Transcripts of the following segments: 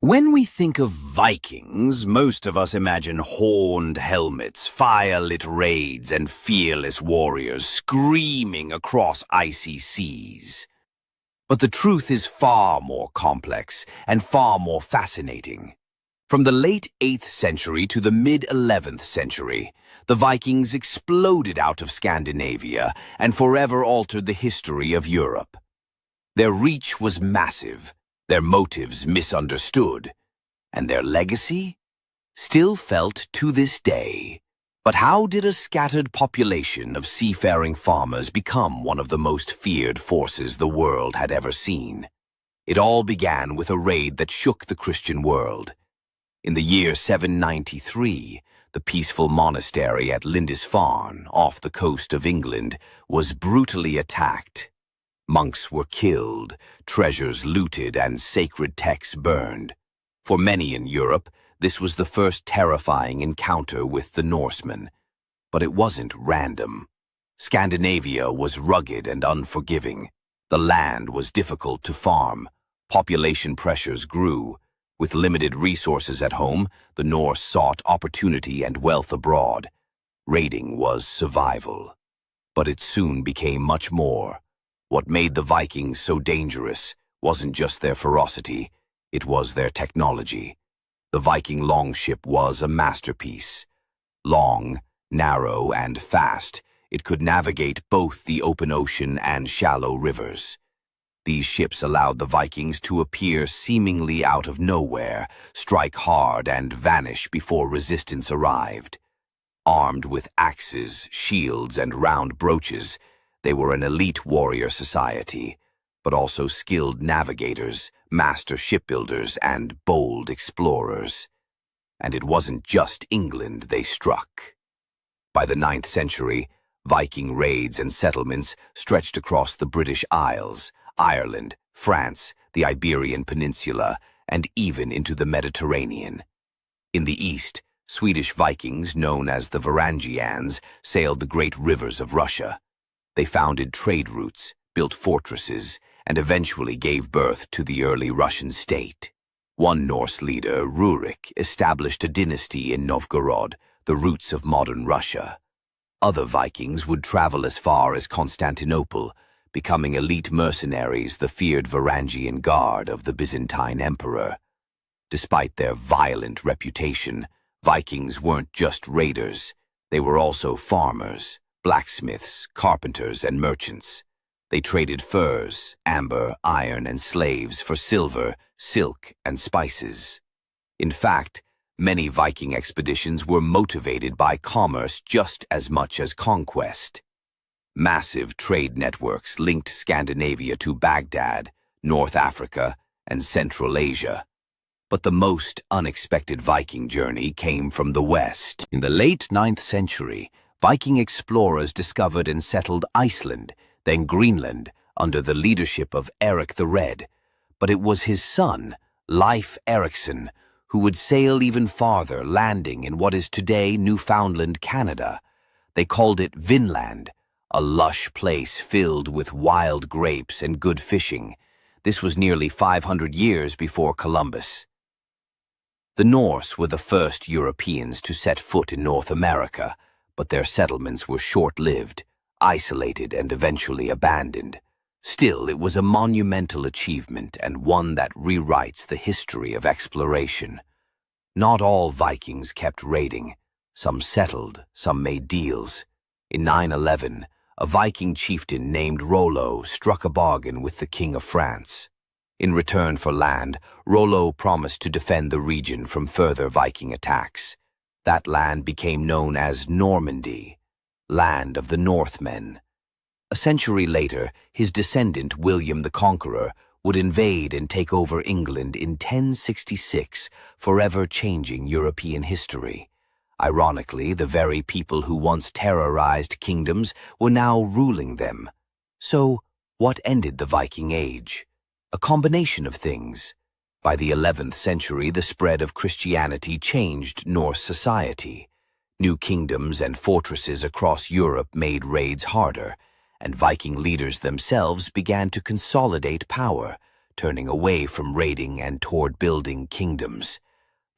When we think of Vikings, most of us imagine horned helmets, fire-lit raids, and fearless warriors screaming across icy seas. But the truth is far more complex and far more fascinating. From the late 8th century to the mid-11th century, the Vikings exploded out of Scandinavia and forever altered the history of Europe. Their reach was massive, their motives misunderstood, and their legacy still felt to this day. But how did a scattered population of seafaring farmers become one of the most feared forces the world had ever seen? It all began with a raid that shook the Christian world. In the year 793, the peaceful monastery at Lindisfarne, off the coast of England, was brutally attacked. Monks were killed, treasures looted, and sacred texts burned. For many in Europe, this was the first terrifying encounter with the Norsemen. But it wasn't random. Scandinavia was rugged and unforgiving. The land was difficult to farm. Population pressures grew. With limited resources at home, the Norse sought opportunity and wealth abroad. Raiding was survival. But it soon became much more. What made the Vikings so dangerous wasn't just their ferocity, it was their technology. The Viking longship was a masterpiece. Long, narrow, and fast, it could navigate both the open ocean and shallow rivers. These ships allowed the Vikings to appear seemingly out of nowhere, strike hard, and vanish before resistance arrived. Armed with axes, shields, and round brooches, they were an elite warrior society, but also skilled navigators, master shipbuilders, and bold explorers. And it wasn't just England they struck. By the 9th century, Viking raids and settlements stretched across the British Isles, Ireland, France, the Iberian Peninsula, and even into the Mediterranean. In the east, Swedish Vikings, known as the Varangians, sailed the great rivers of Russia. They founded trade routes, built fortresses, and eventually gave birth to the early Russian state. One Norse leader, Rurik, established a dynasty in Novgorod, the roots of modern Russia. Other Vikings would travel as far as Constantinople, becoming elite mercenaries, the feared Varangian Guard of the Byzantine Emperor. Despite their violent reputation, Vikings weren't just raiders. They were also farmers, blacksmiths, carpenters, and merchants. They traded furs, amber, iron, and slaves for silver, silk, and spices. In fact, many Viking expeditions were motivated by commerce just as much as conquest. Massive trade networks linked Scandinavia to Baghdad, North Africa, and Central Asia. But the most unexpected Viking journey came from the west. In the late 9th century, Viking explorers discovered and settled Iceland, then Greenland, under the leadership of Eric the Red. But it was his son, Leif Erikson, who would sail even farther, landing in what is today Newfoundland, Canada. They called it Vinland, a lush place filled with wild grapes and good fishing. This was nearly 500 years before Columbus. The Norse were the first Europeans to set foot in North America, but their settlements were short-lived, isolated, and eventually abandoned. Still, it was a monumental achievement and one that rewrites the history of exploration. Not all Vikings kept raiding. Some settled, some made deals. In 911, a Viking chieftain named Rollo struck a bargain with the King of France. In return for land, Rollo promised to defend the region from further Viking attacks. That land became known as Normandy, land of the Northmen. A century later, his descendant William the Conqueror would invade and take over England in 1066, forever changing European history. Ironically, the very people who once terrorized kingdoms were now ruling them. So, what ended the Viking Age? A combination of things. By the 11th century, the spread of Christianity changed Norse society. New kingdoms and fortresses across Europe made raids harder, and Viking leaders themselves began to consolidate power, turning away from raiding and toward building kingdoms.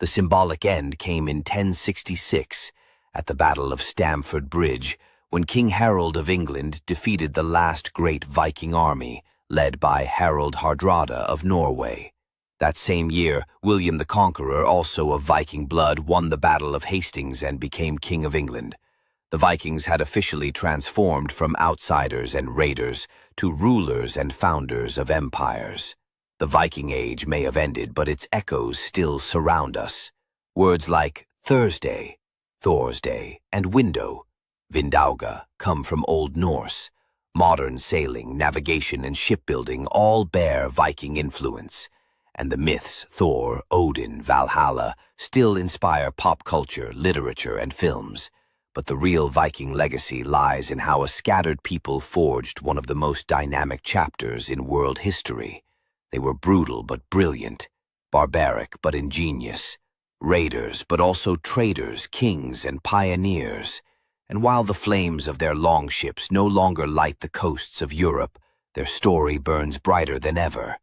The symbolic end came in 1066 at the Battle of Stamford Bridge, when King Harold of England defeated the last great Viking army, led by Harald Hardrada of Norway. That same year, William the Conqueror, also of Viking blood, won the Battle of Hastings and became King of England. The Vikings had officially transformed from outsiders and raiders to rulers and founders of empires. The Viking Age may have ended, but its echoes still surround us. Words like Thursday, Thorsday, and window, Vindauga, come from Old Norse. Modern sailing, navigation, and shipbuilding all bear Viking influence. And the myths, Thor, Odin, Valhalla, still inspire pop culture, literature, and films. But the real Viking legacy lies in how a scattered people forged one of the most dynamic chapters in world history. They were brutal but brilliant, barbaric but ingenious, raiders but also traders, kings, and pioneers. And while the flames of their longships no longer light the coasts of Europe, their story burns brighter than ever.